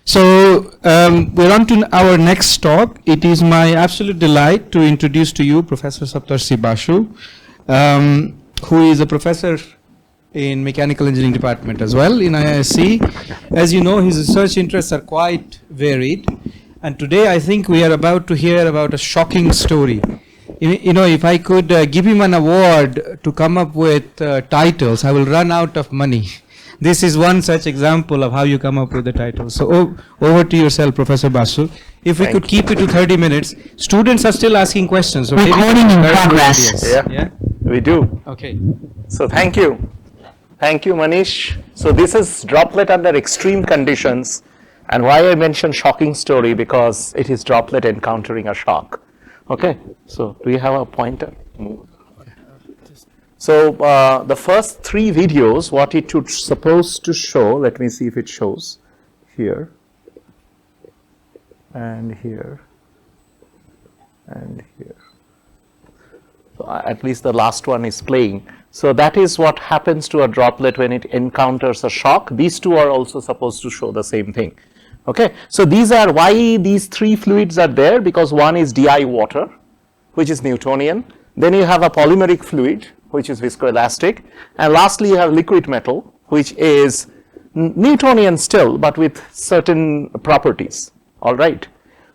So we're on to our next talk. It is my absolute delight to introduce to you Professor Saptarshi Basu, who is a professor in Mechanical Engineering Department as well in IISc. As you know, his research interests are quite varied. And today I think we are about to hear about a shocking story. You know, if I could give him an award to come up with titles, I will run out of money. This is one such example of how you come up with the title. So over to yourself, Professor Basu. If we could keep it to 30 minutes. Students are still asking questions. So recording in progress. Yeah, we do. Okay. So thank you. Thank you, Manish. So this is droplet under extreme conditions. And why I mentioned shocking story, because it is droplet encountering a shock. Okay. So do you have a pointer? So the first three videos, what it would supposed to show, let me see if it shows here, and here, and here. So at least the last one is playing. So that is what happens to a droplet when it encounters a shock. These two are also supposed to show the same thing. Okay. So these are why these three fluids are there, because one is DI water, which is Newtonian. Then you have a polymeric fluid, which is viscoelastic, and lastly you have liquid metal, which is Newtonian still, but with certain properties. All right.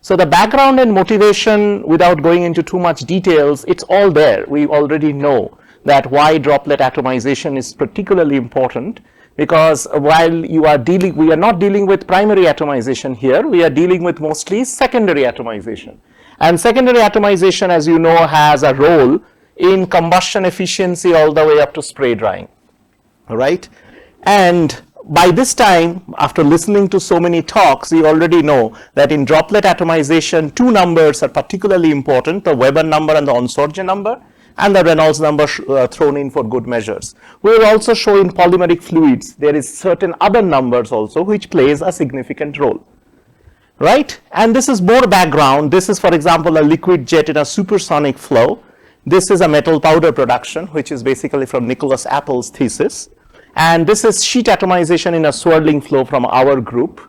So the background and motivation, without going into too much details, it's all there. We already know that why droplet atomization is particularly important, because while we are not dealing with primary atomization here, we are dealing with mostly secondary atomization. And secondary atomization, as you know, has a role in combustion efficiency all the way up to spray drying, all right? And by this time, after listening to so many talks, you already know that in droplet atomization, two numbers are particularly important, the Weber number and the Onsorge number, and the Reynolds number thrown in for good measures. We will also show in polymeric fluids, there is certain other numbers also which plays a significant role. Right? And this is more background. This is, for example, a liquid jet in a supersonic flow. This is a metal powder production, which is basically from Nicholas Appel's thesis. And this is sheet atomization in a swirling flow from our group.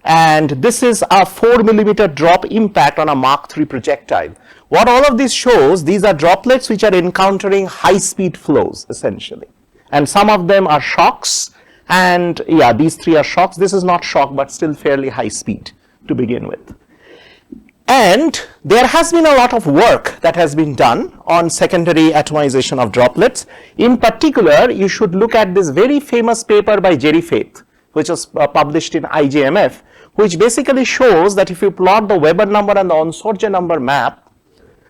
And this is a 4 millimeter drop impact on a Mach 3 projectile. What all of this shows, these are droplets which are encountering high speed flows, essentially. And some of them are shocks. And yeah, these three are shocks. This is not shock, but still fairly high speed to begin with. And there has been a lot of work that has been done on secondary atomization of droplets. In particular, you should look at this very famous paper by Jerry Faith, which was published in IJMF, which basically shows that if you plot the Weber number and the Onsorge number map,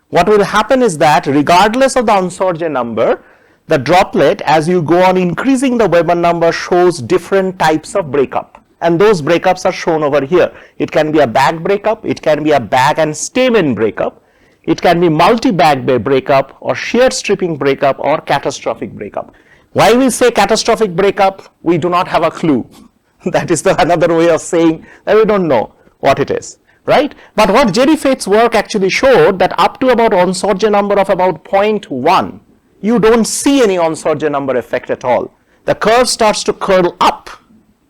what will happen is that regardless of the Onsorge number, the droplet, as you go on increasing the Weber number, shows different types of breakup. And those breakups are shown over here. It can be a bag breakup, it can be a bag and stamen breakup, it can be multi-bag breakup, or shear stripping breakup, or catastrophic breakup. Why we say catastrophic breakup, we do not have a clue. That is another way of saying that we don't know what it is, right? But what Jerry Faith's work actually showed, that up to about Onsorge number of about 0.1, you don't see any Onsorge number effect at all. The curve starts to curl up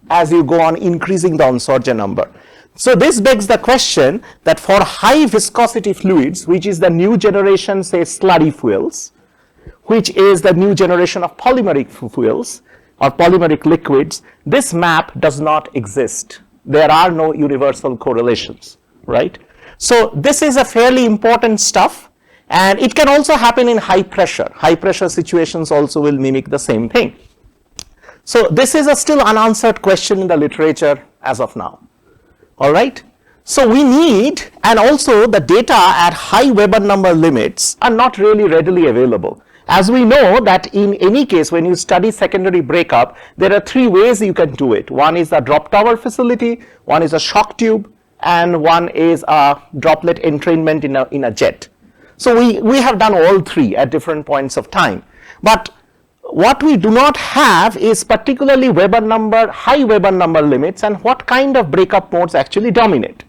as you go on increasing the Onsorge number. So this begs the question that for high viscosity fluids, which is the new generation, say slurry fuels, which is the new generation of polymeric fuels or polymeric liquids, this map does not exist. There are no universal correlations, right? So this is a fairly important stuff, and it can also happen in high pressure. High pressure situations also will mimic the same thing. So this is a still unanswered question in the literature as of now. All right. So we need, and also the data at high Weber number limits are not really readily available. As we know that in any case, when you study secondary breakup, there are three ways you can do it. One is a drop tower facility, one is a shock tube, and one is a droplet entrainment in a jet. So we have done all three at different points of time. But what we do not have is particularly Weber number, high Weber number limits, and what kind of breakup modes actually dominate.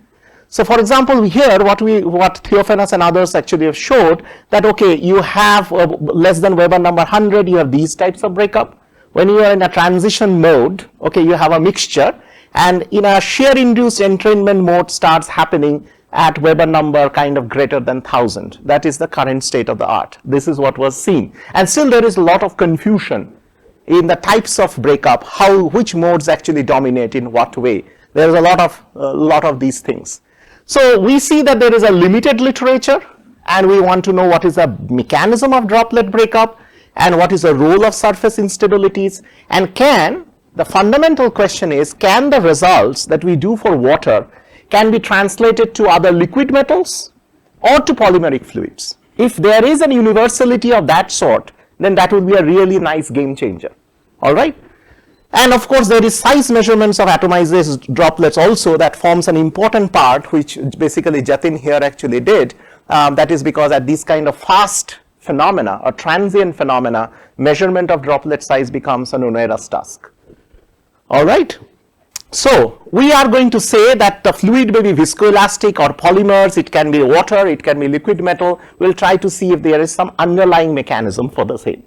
So for example, here what Theophanes and others actually have showed that, okay, you have less than Weber number 100, you have these types of breakup. When you are in a transition mode, okay, you have a mixture, And in a shear induced entrainment mode starts happening at Weber number kind of greater than 1000. That is the current state of the art. This is what was seen. And still there is a lot of confusion in the types of breakup, which modes actually dominate in what way. There is a lot of these things. So we see that there is a limited literature, and we want to know what is the mechanism of droplet breakup and what is the role of surface instabilities, and the fundamental question is, can the results that we do for water can be translated to other liquid metals or to polymeric fluids? If there is an universality of that sort, then that would be a really nice game changer. All right. And of course, there is size measurements of atomized droplets also that forms an important part, which basically Jatin here actually did. That is because at these kind of fast phenomena or transient phenomena, measurement of droplet size becomes an onerous task. All right. So we are going to say that the fluid may be viscoelastic or polymers, it can be water, it can be liquid metal. We'll try to see if there is some underlying mechanism for the same.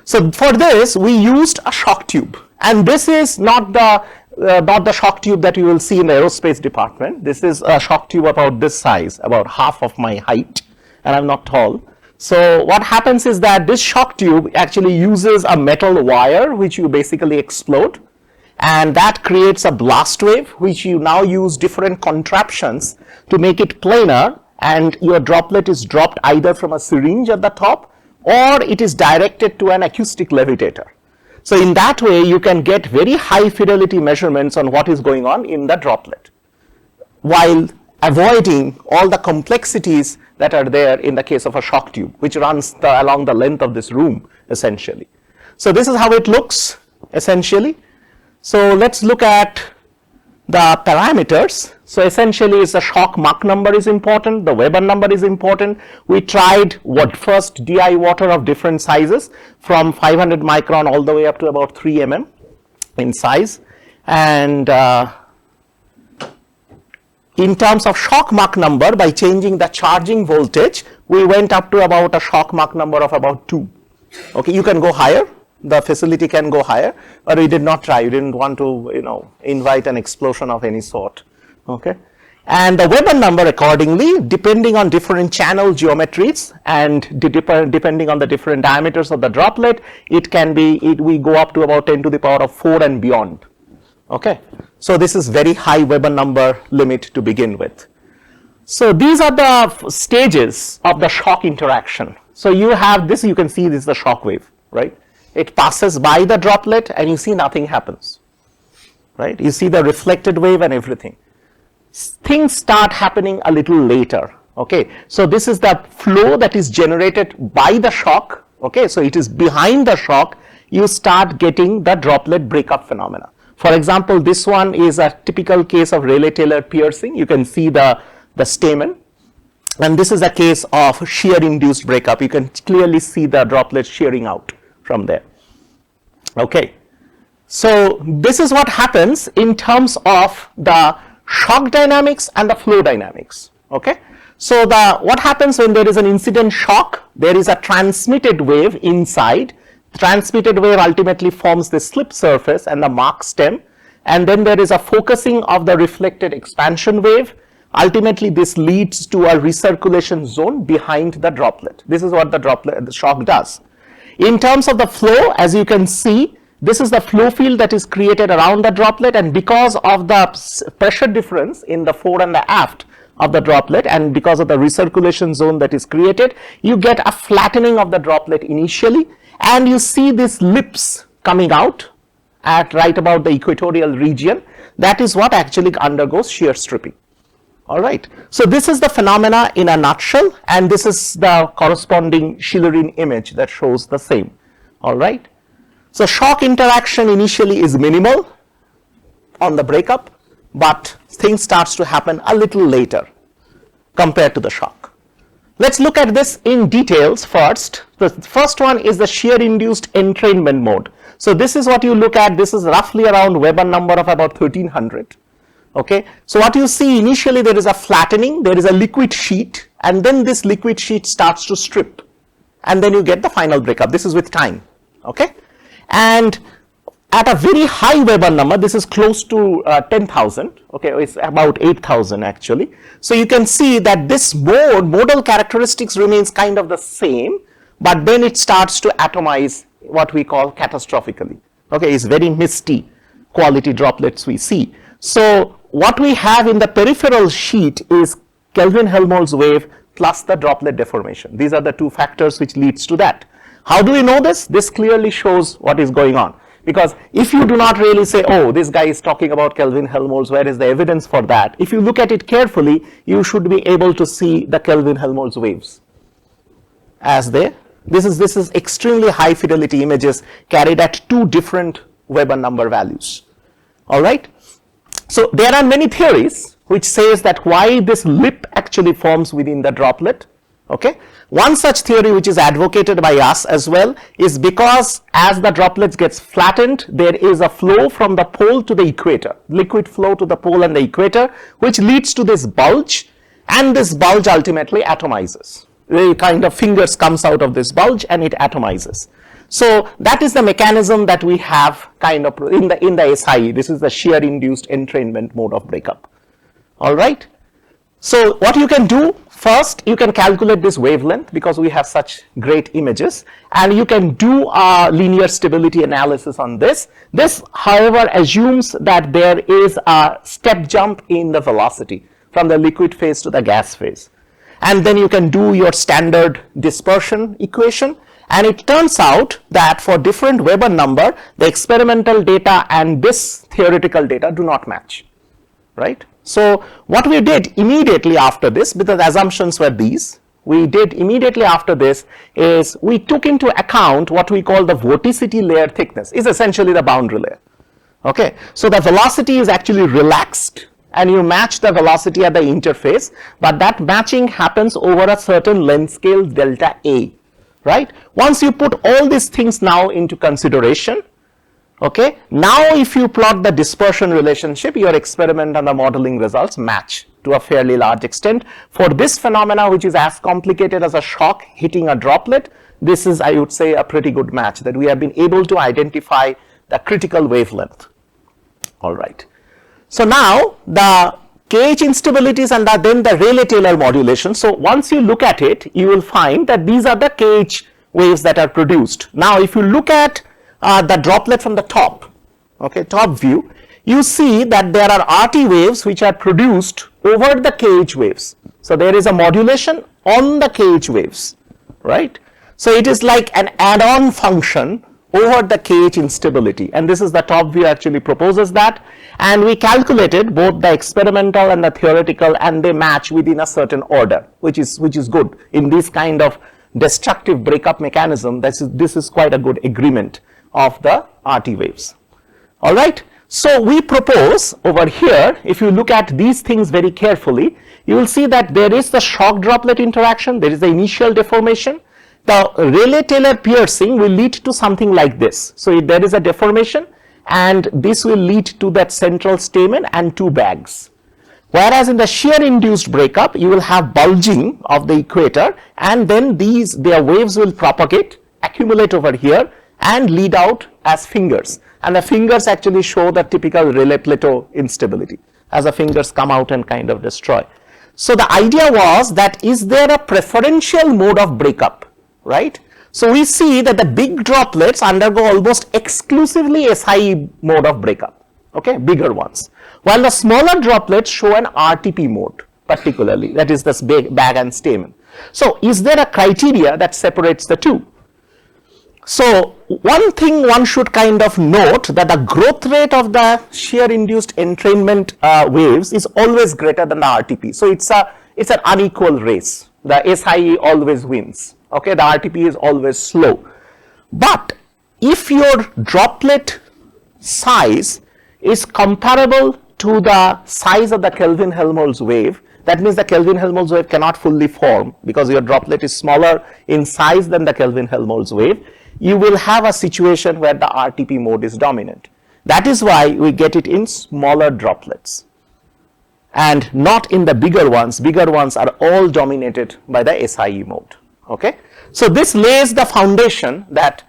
So for this, we used a shock tube, and this is not the shock tube that you will see in the aerospace department. This is a shock tube about this size, about half of my height, and I'm not tall. So what happens is that this shock tube actually uses a metal wire which you basically explode, and that creates a blast wave, which you now use different contraptions to make it planar, and your droplet is dropped either from a syringe at the top or it is directed to an acoustic levitator. So in that way, you can get very high fidelity measurements on what is going on in the droplet, while avoiding all the complexities that are there in the case of a shock tube, which runs along the length of this room, essentially. So this is how it looks, essentially. So let's look at the parameters. So essentially, it's the shock Mach number is important, the Weber number is important. We tried first DI water of different sizes, from 500 micron all the way up to about 3 mm in size. And in terms of shock Mach number, by changing the charging voltage, we went up to about a shock Mach number of about 2. Okay, you can go higher. The facility can go higher, but we did not try. We didn't want to, invite an explosion of any sort. Okay, and the Weber number accordingly, depending on different channel geometries and depending on the different diameters of the droplet, we go up to about 10 to the power of 4 and beyond. Okay, so this is very high Weber number limit to begin with. So these are the stages of the shock interaction. So you have this, you can see this is the shock wave, right? It passes by the droplet and you see nothing happens, right? You see the reflected wave and everything. Things start happening a little later, okay? So this is the flow that is generated by the shock, okay? So it is behind the shock, you start getting the droplet breakup phenomena. For example, this one is a typical case of Rayleigh-Taylor piercing. You can see the stamen. And this is a case of shear induced breakup. You can clearly see the droplet shearing out from there. Okay, so this is what happens in terms of the shock dynamics and the flow dynamics. Okay, so what happens when there is an incident shock? There is a transmitted wave inside. The transmitted wave ultimately forms the slip surface and the Mach stem, and then there is a focusing of the reflected expansion wave. Ultimately, this leads to a recirculation zone behind the droplet. This is what the shock does. In terms of the flow, as you can see, this is the flow field that is created around the droplet, and because of the pressure difference in the fore and the aft of the droplet, and because of the recirculation zone that is created, you get a flattening of the droplet initially, and you see these lips coming out at right about the equatorial region. That is what actually undergoes shear stripping. All right, so this is the phenomena in a nutshell, and this is the corresponding Schillerin image that shows the same. All right, so shock interaction initially is minimal on the breakup, but things starts to happen a little later compared to the shock. Let's look at this in details first. The first one is the shear induced entrainment mode. So this is what you look at. This is roughly around Weber number of about 1300. Okay, so what you see initially, there is a flattening, there is a liquid sheet, and then this liquid sheet starts to strip, and then you get the final breakup. This is with time. Okay, and at a very high Weber number, this is close to 10,000, okay, it's about 8,000 actually. So you can see that this modal characteristics remains kind of the same, but then it starts to atomize what we call catastrophically. Okay, it's very misty quality droplets we see. So what we have in the peripheral sheet is Kelvin-Helmholtz wave plus the droplet deformation. These are the two factors which leads to that. How do we know this? This clearly shows what is going on. Because if you do not really say, oh, this guy is talking about Kelvin-Helmholtz, where is the evidence for that? If you look at it carefully, you should be able to see the Kelvin-Helmholtz waves as they. This is extremely high fidelity images carried at two different Weber number values. All right. So there are many theories which says that why this lip actually forms within the droplet. Okay. One such theory which is advocated by us as well is because as the droplets gets flattened, there is a flow from the pole to the equator, liquid flow to the pole and the equator, which leads to this bulge, and this bulge ultimately atomizes. The kind of fingers comes out of this bulge and it atomizes. So that is the mechanism that we have kind of in the SIE. This is the shear induced entrainment mode of breakup. All right. So what you can do first, you can calculate this wavelength because we have such great images, and you can do a linear stability analysis on this. This, however, assumes that there is a step jump in the velocity from the liquid phase to the gas phase. And then you can do your standard dispersion equation, and it turns out that for different Weber number, the experimental data and this theoretical data do not match, right? So what we did immediately after this, because the assumptions were these, we did immediately after this is we took into account what we call the vorticity layer thickness, is essentially the boundary layer. Okay, so the velocity is actually relaxed and you match the velocity at the interface, but that matching happens over a certain length scale delta A, right? Once you put all these things now into consideration, okay, now if you plot the dispersion relationship, your experiment and the modeling results match to a fairly large extent. For this phenomena, which is as complicated as a shock hitting a droplet, this is, I would say, a pretty good match that we have been able to identify the critical wavelength. All right. So now the KH instabilities and then the Rayleigh-Taylor modulation. So once you look at it, you will find that these are the KH waves that are produced. Now if you look at the droplet from the top, okay, top view, you see that there are RT waves which are produced over the KH waves. So there is a modulation on the KH waves, right? So it is like an add-on function over the KH instability, and this is the top view actually proposes that, and we calculated both the experimental and the theoretical, and they match within a certain order, which is good in this kind of destructive breakup mechanism. This is quite a good agreement of the RT waves. All right. So we propose over here, if you look at these things very carefully, you will see that there is the shock droplet interaction, there is the initial deformation. The Rayleigh-Taylor piercing will lead to something like this. So there is a deformation, and this will lead to that central stamen and two bags. Whereas in the shear induced breakup, you will have bulging of the equator, and then their waves will propagate, accumulate over here, and lead out as fingers. And the fingers actually show the typical Rayleigh-Plateau instability as the fingers come out and kind of destroy. So the idea was that is there a preferential mode of breakup, right? So we see that the big droplets undergo almost exclusively SIE mode of breakup, okay, bigger ones, while the smaller droplets show an RTP mode particularly, that is this big bag and stamen. So is there a criteria that separates the two? So one thing one should kind of note that the growth rate of the shear induced entrainment waves is always greater than the RTP. So it's an unequal race. The SIE always wins. Okay, the RTP is always slow. But if your droplet size is comparable to the size of the Kelvin-Helmholtz wave, that means the Kelvin-Helmholtz wave cannot fully form because your droplet is smaller in size than the Kelvin-Helmholtz wave. You will have a situation where the RTP mode is dominant. That is why we get it in smaller droplets and not in the bigger ones. Bigger ones are all dominated by the SIE mode. Okay, so this lays the foundation that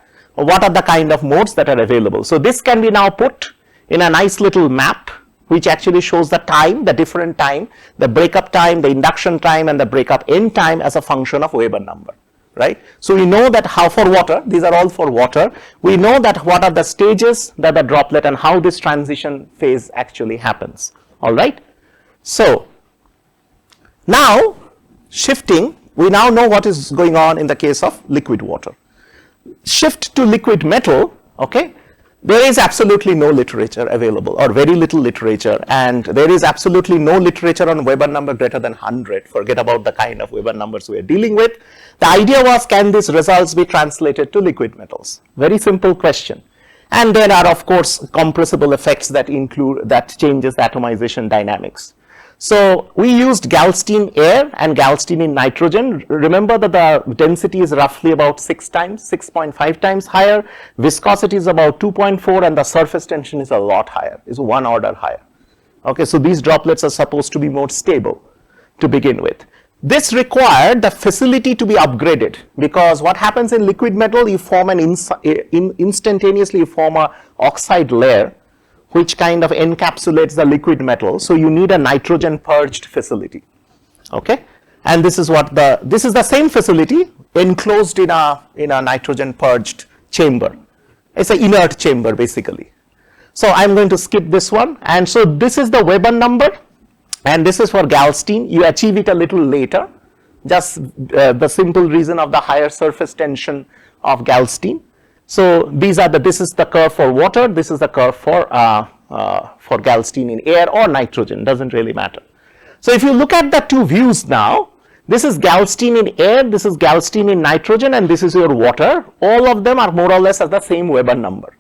what are the kind of modes that are available. So this can be now put in a nice little map which actually shows the time, the different time, the breakup time, the induction time, and the breakup end time as a function of Weber number, right? So we know that how for water, these are all for water, we know that what are the stages that the droplet and how this transition phase actually happens, all right? So now shifting, we now know what is going on in the case of liquid water. Shift to liquid metal, okay? There is absolutely no literature available, or very little literature, and there is absolutely no literature on Weber number greater than 100. Forget about the kind of Weber numbers we are dealing with. The idea was, can these results be translated to liquid metals? Very simple question. And there are, of course, compressible effects that changes the atomization dynamics. So we used Galstein air and Galstein in nitrogen. Remember that the density is roughly about 6.5 times higher, viscosity is about 2.4, and the surface tension is a lot higher, is 1 order higher. Okay, so these droplets are supposed to be more stable to begin with. This required the facility to be upgraded, because what happens in liquid metal, you form instantaneously you form a oxide layer which kind of encapsulates the liquid metal. So you need a nitrogen purged facility, okay? And this is the same facility enclosed in a nitrogen purged chamber. It's an inert chamber basically. So I'm going to skip this one. And so this is the Weber number, and this is for Galstein. You achieve it a little later, just the simple reason of the higher surface tension of Galstein. So this is the curve for water, this is the curve for Galstein in air or nitrogen, doesn't really matter. So if you look at the two views now, this is Galstein in air, this is Galstein in nitrogen, and this is your water. All of them are more or less at the same Weber number,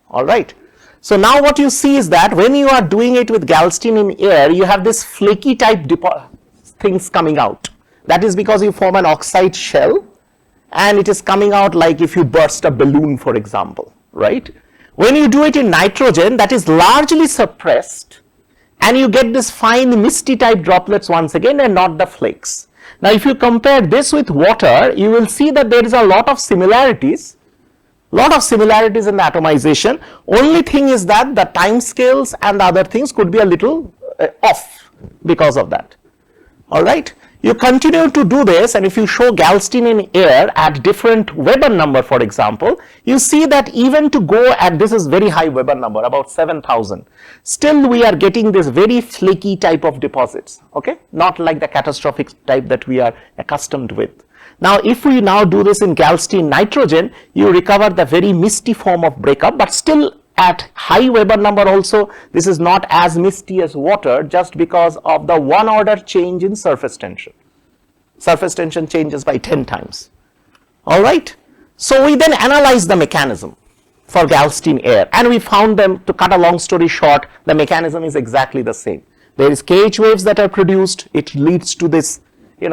all right. So now what you see is that when you are doing it with Galstein in air, you have this flaky type things coming out. That is because you form an oxide shell, and it is coming out like if you burst a balloon, for example, right? When you do it in nitrogen, that is largely suppressed, and you get this fine misty type droplets once again, and not the flakes. Now if you compare this with water, you will see that there is a lot of similarities in the atomization. Only thing is that the time scales and the other things could be a little off because of that, all right? You continue to do this, and if you show Galstein in air at different Weber number, for example, you see that even to go at, this is very high Weber number, about 7,000, still we are getting this very flaky type of deposits, okay? Not like the catastrophic type that we are accustomed with. Now, if we now do this in Galstein nitrogen, you recover the very misty form of breakup, but still at high Weber number also, this is not as misty as water, just because of the 1 order change in surface tension. Surface tension changes by 10 times. All right. So we then analyze the mechanism for Galstein air, and we found them, to cut a long story short, the mechanism is exactly the same. There is KH waves that are produced. It leads to this,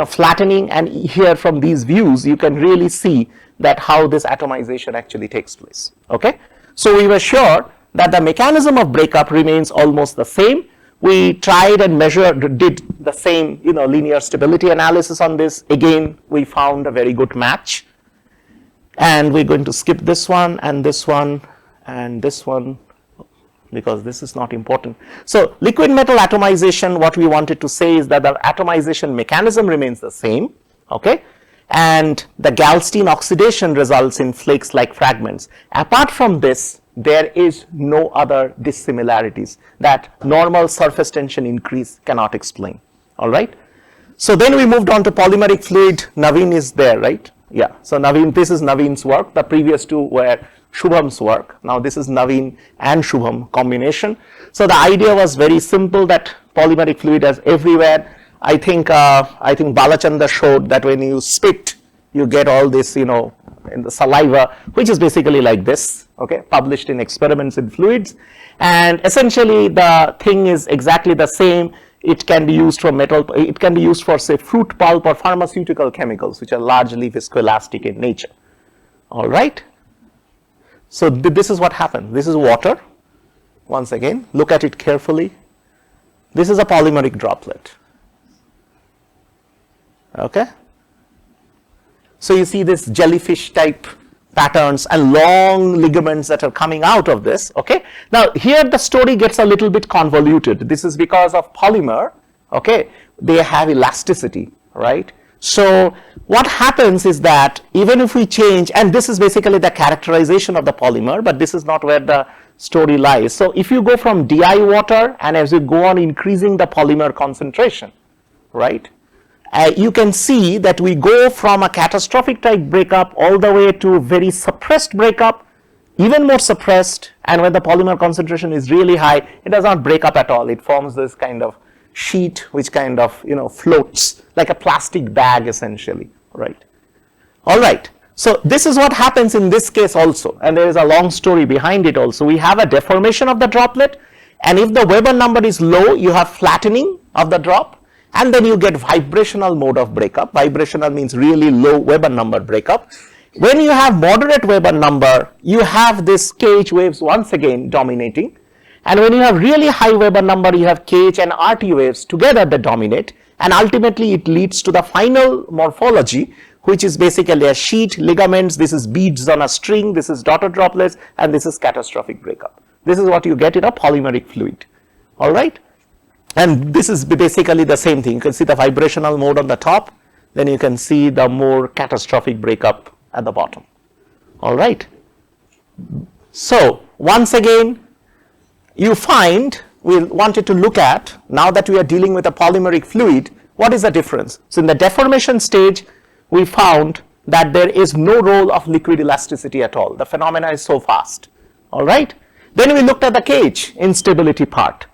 flattening, and here from these views, you can really see that how this atomization actually takes place. Okay. So we were sure that the mechanism of breakup remains almost the same. We tried and did the same, linear stability analysis on this. Again, we found a very good match. And we're going to skip this one and this one and this one, because this is not important. So liquid metal atomization, what we wanted to say is that the atomization mechanism remains the same, okay? And the Galstein oxidation results in flakes-like fragments. Apart from this, there is no other dissimilarities that normal surface tension increase cannot explain, all right? So then we moved on to polymeric fluid. Naveen is there, right? Yeah, so Naveen, this is Naveen's work. The previous two were Shubham's work. Now this is Naveen and Shubham combination. So the idea was very simple, that polymeric fluid is everywhere. I think Balachandra showed that when you spit, you get all this, in the saliva, which is basically like this, okay, published in Experiments in Fluids. And essentially the thing is exactly the same. It can be used for it can be used for, say, fruit pulp or pharmaceutical chemicals, which are largely viscoelastic in nature, all right? So this is what happens. This is water. Once again, look at it carefully. This is a polymeric droplet. Okay, so you see this jellyfish type patterns and long ligaments that are coming out of this. Okay. Now here the story gets a little bit convoluted. This is because of polymer. Okay. They have elasticity, right? So what happens is that even if we change, and this is basically the characterization of the polymer, but this is not where the story lies. So if you go from DI water and as you go on increasing the polymer concentration, right, you can see that we go from a catastrophic type breakup all the way to very suppressed breakup, even more suppressed, and when the polymer concentration is really high, it does not break up at all. It forms this kind of sheet which kind of, you know, floats like a plastic bag essentially, right? All right. So this is what happens in this case also, and there is a long story behind it also. We have a deformation of the droplet, and if the Weber number is low, you have flattening of the drop, and then you get vibrational mode of breakup. Vibrational means really low Weber number breakup. When you have moderate Weber number, you have this KH waves once again dominating, and when you have really high Weber number, you have KH and RT waves together that dominate, and ultimately it leads to the final morphology, which is basically a sheet, ligaments, this is beads on a string, this is daughter droplets, and this is catastrophic breakup. This is what you get in a polymeric fluid. All right. And this is basically the same thing. You can see the vibrational mode on the top, then you can see the more catastrophic breakup at the bottom. All right. So once again, you find we wanted to look at, now that we are dealing with a polymeric fluid, what is the difference? So in the deformation stage, we found that there is no role of liquid elasticity at all. The phenomena is so fast. All right. Then we looked at the KH instability part,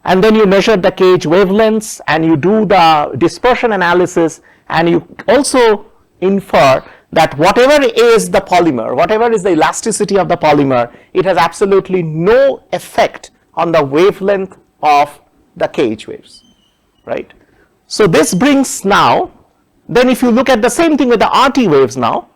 and then you measured the KH wavelengths, and you do the dispersion analysis, and you also infer that whatever is the polymer, whatever is the elasticity of the polymer, it has absolutely no effect on the wavelength of the KH waves, right? So this brings now, then if you look at the same thing with the RT waves now,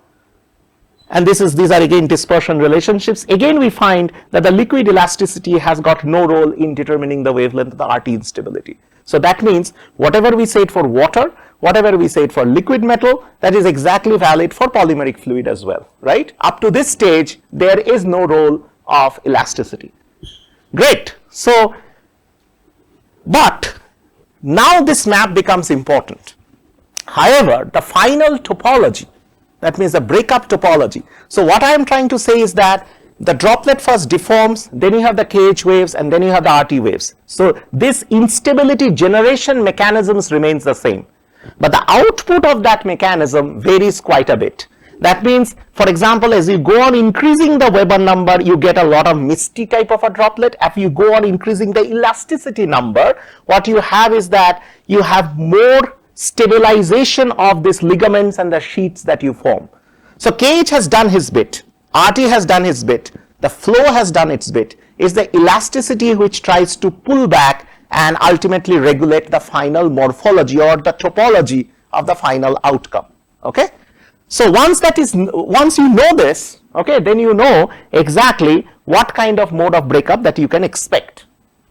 and these are again dispersion relationships, again we find that the liquid elasticity has got no role in determining the wavelength of the RT instability. So that means whatever we said for water, whatever we said for liquid metal, that is exactly valid for polymeric fluid as well, right? Up to this stage, there is no role of elasticity. Great. So, but now this map becomes important. However, the final topology, that means the breakup topology. So what I am trying to say is that the droplet first deforms, then you have the KH waves, and then you have the RT waves. So this instability generation mechanisms remains the same, but the output of that mechanism varies quite a bit. That means, for example, as you go on increasing the Weber number, you get a lot of misty type of a droplet. If you go on increasing the elasticity number, what you have is that you have more stabilization of these ligaments and the sheets that you form. So KH has done his bit, RT has done his bit, the flow has done its bit. It's the elasticity which tries to pull back and ultimately regulate the final morphology or the topology of the final outcome. Okay. So once you know this, okay, then you know exactly what kind of mode of breakup that you can expect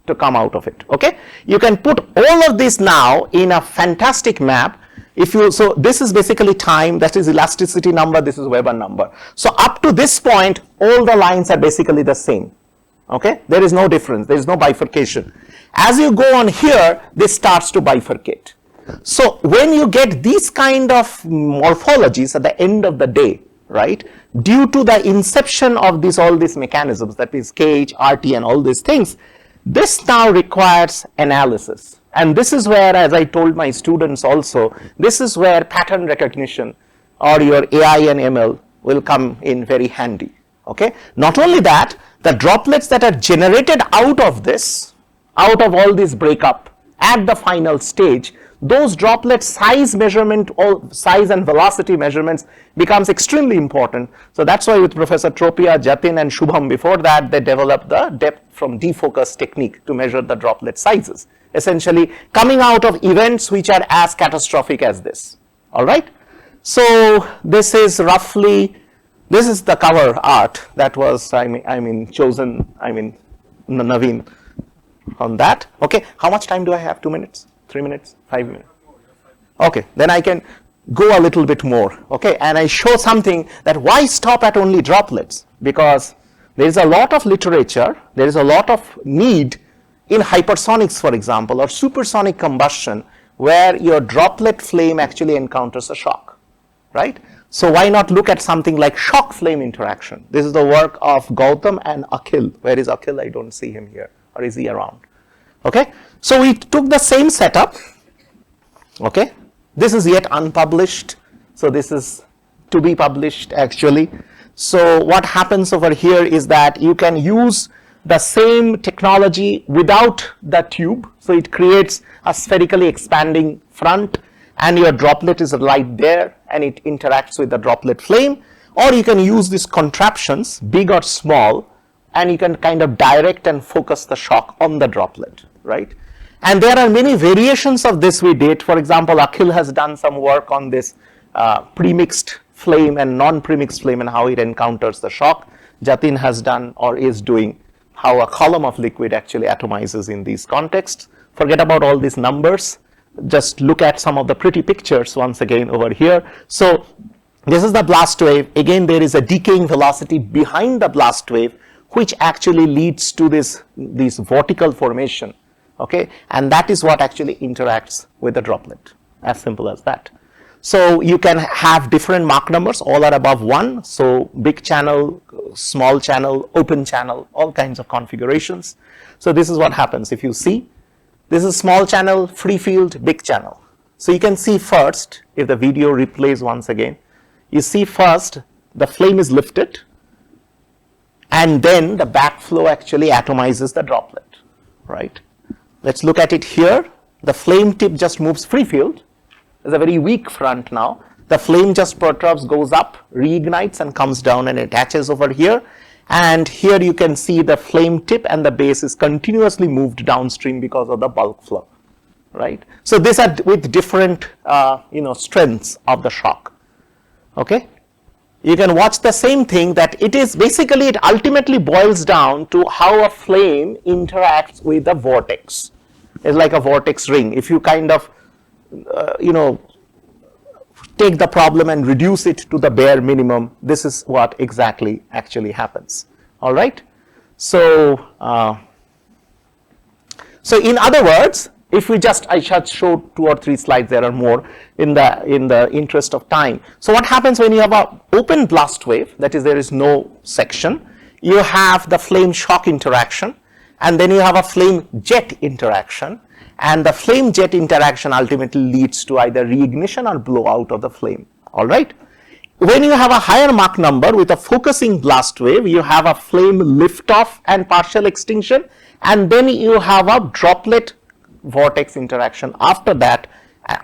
to come out of it. Okay, you can put all of this now in a fantastic map. So this is basically time, that is elasticity number, this is Weber number. So up to this point, all the lines are basically the same. Okay, there is no difference, there is no bifurcation. As you go on here, this starts to bifurcate. So when you get these kind of morphologies at the end of the day, right, due to the inception of all these mechanisms, that is KH, RT and all these things, this now requires analysis. And this is where, as I told my students also, this is where pattern recognition or your AI and ML will come in very handy. Okay. Not only that, the droplets that are generated out of this, out of all this breakup at the final stage, those droplet size measurement or size and velocity measurements becomes extremely important. So that's why with Professor Tropia, Jatin and Shubham before that, they developed the depth from defocus technique to measure the droplet sizes, essentially coming out of events which are as catastrophic as this. All right. So this is roughly, this is the cover art that was, chosen, Naveen on that. Okay. How much time do I have? 2 minutes? 3 minutes, 5 minutes. Okay, then I can go a little bit more, okay, and I show something that why stop at only droplets, because there is a lot of literature, there is a lot of need in hypersonics, for example, or supersonic combustion, where your droplet flame actually encounters a shock, right? So why not look at something like shock flame interaction? This is the work of Gautam and Akhil. Where is Akhil? I don't see him here, or is he around? Okay, so we took the same setup, okay. This is yet unpublished, so this is to be published actually. So what happens over here is that you can use the same technology without the tube, so it creates a spherically expanding front, and your droplet is right there and it interacts with the droplet flame, or you can use these contraptions, big or small, and you can kind of direct and focus the shock on the droplet, right? And there are many variations of this we did. For example, Akhil has done some work on this premixed flame and non-premixed flame and how it encounters the shock. Jatin has done or is doing how a column of liquid actually atomizes in these contexts. Forget about all these numbers. Just look at some of the pretty pictures once again over here. So this is the blast wave. Again, there is a decaying velocity behind the blast wave, which actually leads to this vortical formation. Okay, and that is what actually interacts with the droplet, as simple as that. So you can have different Mach numbers, all are above 1, so big channel, small channel, open channel, all kinds of configurations. So this is what happens. If you see, this is small channel, free field, big channel. So you can see first, if the video replays once again, you see first the flame is lifted, and then the backflow actually atomizes the droplet, right? Let's look at it here. The flame tip just moves free field. There's a very weak front now. The flame just perturbs, goes up, reignites and comes down and attaches over here. And here you can see the flame tip and the base is continuously moved downstream because of the bulk flow, right? So these are with different strengths of the shock, okay? You can watch the same thing, that it is basically, it ultimately boils down to how a flame interacts with the vortex. It's like a vortex ring. If you kind of, take the problem and reduce it to the bare minimum, this is what exactly actually happens. All right. So, so in other words, if we just, I shall show 2 or 3 slides, there are more in the interest of time. So what happens when you have an open blast wave, that is, there is no section, you have the flame shock interaction, and then you have a flame jet interaction, and the flame jet interaction ultimately leads to either reignition or blowout of the flame. All right. When you have a higher Mach number with a focusing blast wave, you have a flame liftoff and partial extinction, and then you have a droplet vortex interaction after that,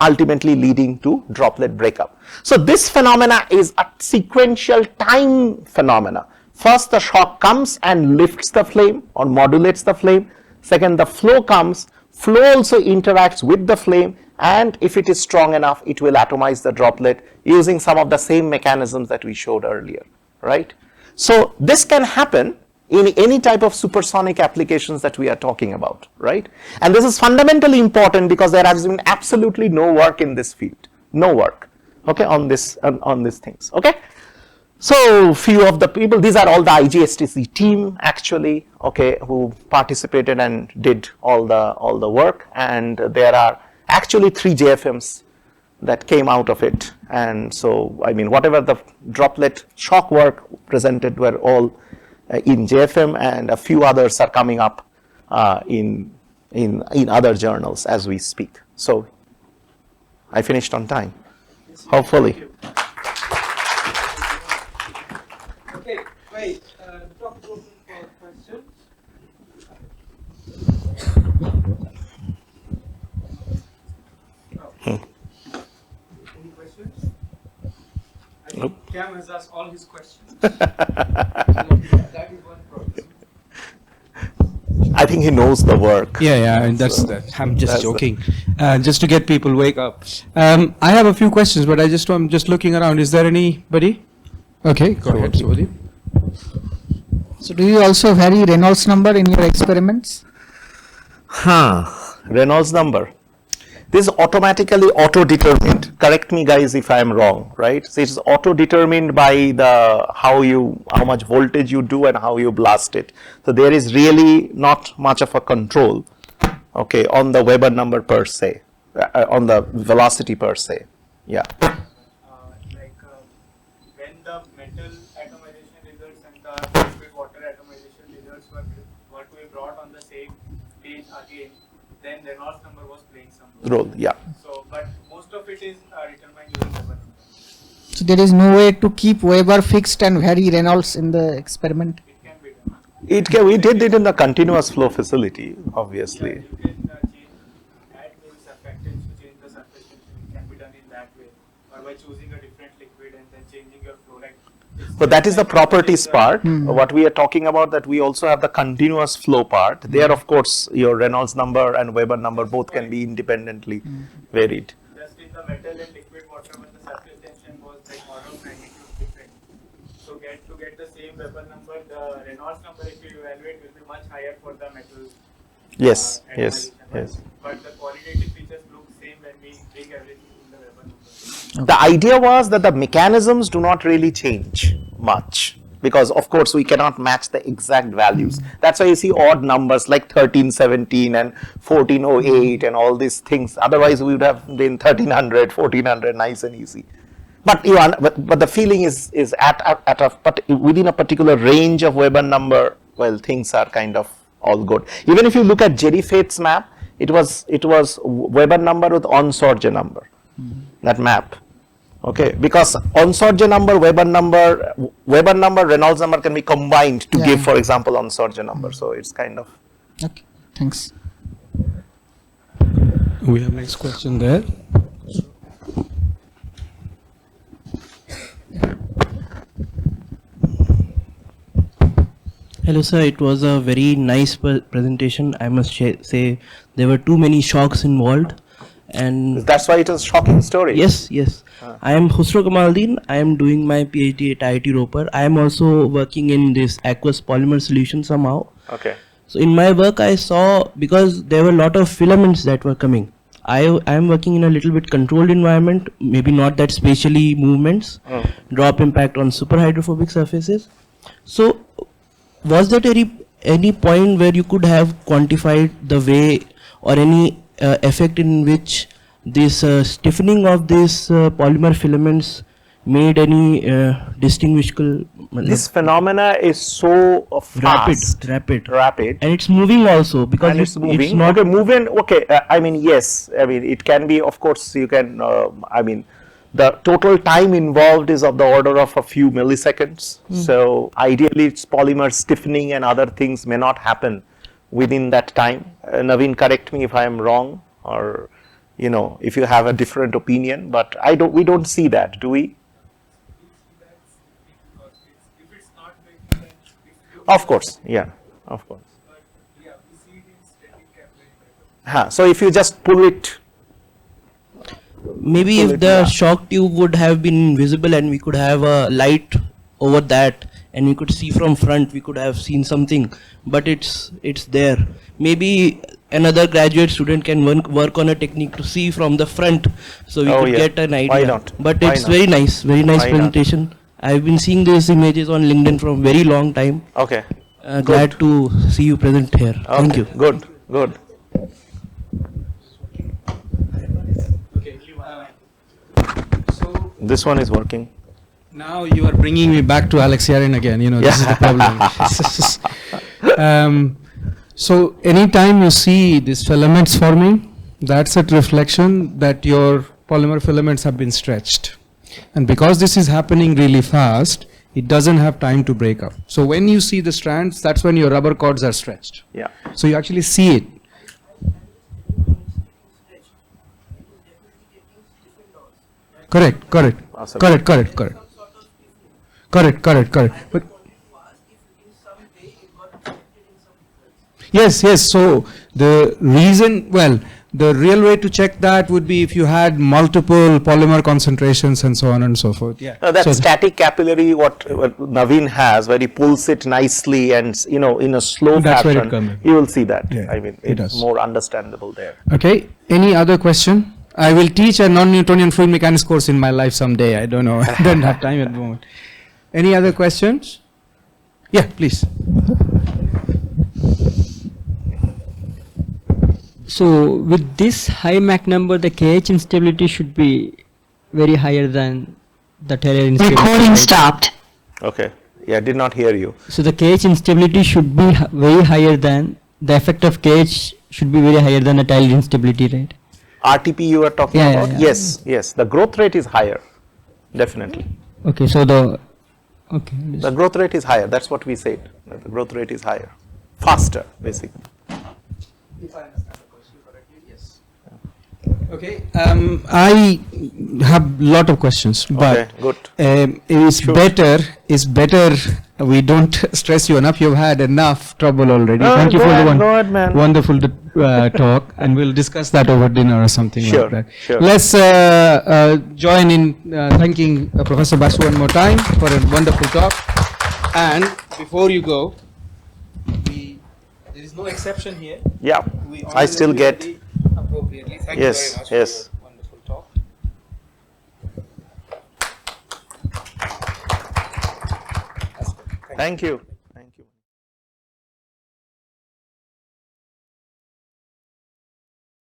ultimately leading to droplet breakup. So this phenomena is a sequential time phenomena. First, the shock comes and lifts the flame or modulates the flame. Second, the flow comes. Flow also interacts with the flame, and if it is strong enough, it will atomize the droplet using some of the same mechanisms that we showed earlier, right? So this can happen in any type of supersonic applications that we are talking about, right? And this is fundamentally important because there has been absolutely no work in this field, no work, okay, on these things, okay? So few of the people, these are all the IGSTC team actually, okay, who participated and did all the work, and there are actually 3 JFMs that came out of it. And so, I mean, whatever the droplet shock work presented were all in JFM, and a few others are coming up in other journals as we speak. So I finished on time, hopefully. Okay, wait. Talk open for questions. Any questions? I think Cam has asked all his questions. That is one problem. I think he knows the work. Yeah, and that's that. I'm just joking. Just to get people wake up. I have a few questions, but I'm just looking around. Is there anybody? Okay, go ahead, Subhadeep. So do you also vary Reynolds number in your experiments? Reynolds number. This is automatically auto-determined. Correct me, guys, if I am wrong, right? So it's auto-determined by the how much voltage you do and how you blast it. So there is really not much of a control, okay, on the Weber number per se, on the velocity per se. Yeah. When the metal atomization results and the liquid water atomization results were to be brought on the same page again, then Reynolds number was playing some Role, yeah. So, but most of it is determined using Weber number. So there is no way to keep Weber fixed and vary Reynolds in the experiment. It can be done. We did it in the continuous flow facility, obviously. You can add maybe surfactants to change the surface tension. It can be done in that way, or by choosing a different liquid and then changing your flow. So that is the properties part. What we are talking about, that we also have the continuous flow part. There, of course, your Reynolds number and Weber number both can be independently varied. Just in the metal and liquid water, when the surface tension was like order of magnitude different. So to get the same Weber number, the Reynolds number, if you evaluate, will be much higher for the metal. Yes, atomization, yes, right? yes. But the qualitative features look same when we bring everything in the Weber number. The idea was that the mechanisms do not really change much, because of course we cannot match the exact values. That's why you see odd numbers like 1317 and 1408 and all these things. Otherwise we would have been 1300, 1400, nice and easy. But but the feeling is within a particular range of Weber number, well, things are kind of all good. Even if you look at Jerry Faith's map, it was Weber number with Onsorge number, that map. Okay, because Onsorge number, Weber number, Reynolds number can be combined to give, for example, Onsorge number. So it's kind of. Okay, thanks. We have next question there. Hello sir, it was a very nice presentation. I must say there were too many shocks involved, and That's why it was a shocking story. yes. I am Husro Kamaldeen. I am doing my PhD at IIT Roper. I am also working in this aqueous polymer solution somehow. Okay. So in my work I saw, because there were a lot of filaments that were coming. I am working in a little bit controlled environment, maybe not that spatially movements, drop impact on super hydrophobic surfaces. So was there any point where you could have quantified the way or any effect in which this stiffening of these polymer filaments made any distinguishable? This phenomena is so fast, rapid, rapid, and it's moving also, because and it's moving. It's not okay, moving. Okay, I mean, yes. I mean, it can be. Of course, you can. I mean, the total time involved is of the order of a few milliseconds. So ideally, it's polymer stiffening and other things may not happen within that time. Naveen, correct me if I am wrong, or if you have a different opinion. But we don't see that, do we? If it's not breaking, then Of course, yeah, of course. but yeah, we see it in static camera. So if you just pull it, maybe if the shock tube would have been visible and we could have a light over that and we could see from front, we could have seen something, but it's there. Maybe another graduate student can work on a technique to see from the front, so we could get an idea. Why not? But Why it's not? very nice Why not? presentation. I've been seeing these images on LinkedIn from very long time. okay. Glad to see you present here. Thank Okay, you. Good, good. So This one is working. now you are bringing me back to Alex Yarin again. This is the problem. So anytime you see these filaments forming, that's a reflection that your polymer filaments have been stretched. And because this is happening really fast, it doesn't have time to break up. So when you see the strands, that's when your rubber cords are stretched. Yeah. So you actually see it. Correct. Possibly. Correct. But yes. So the reason, The real way to check that would be if you had multiple polymer concentrations and so on and so forth. Yeah. That So static capillary what Naveen has, where he pulls it nicely and in a slow That's where it fashion, comes in. you will see that. Yeah, I mean, it it's does. more understandable there. Okay. Any other question? I will teach a non-Newtonian fluid mechanics course in my life someday. I don't know. I don't have time at the moment. Any other questions? Yeah, please. So with this high Mach number, the KH instability should be very higher than the Taylor instability. Recording right? stopped. Okay. Yeah, did not hear you. So the KH instability should be very higher than the effect of KH should be very higher than the Taylor instability, right? RTP you are talking Yeah, about? yeah. Yes, yes. The growth rate is higher. Definitely. Okay, so the okay. The growth rate is higher. That's what we said. That the growth rate is higher. Faster, basically. If I understand the question correctly, yes. Okay. I have lot of questions, but Okay, good. it's better we don't stress you enough. You've had enough trouble already. No, Thank you go for ahead, the go ahead, man. wonderful talk, and we'll discuss that over dinner or something Sure, like that. sure. Let's join in thanking Professor Basu one more time for a wonderful talk. And before you go, there is no exception here. Yeah, We I still honor get. everybody appropriately. Thank Yes, you very much yes. for your wonderful talk. Thank you.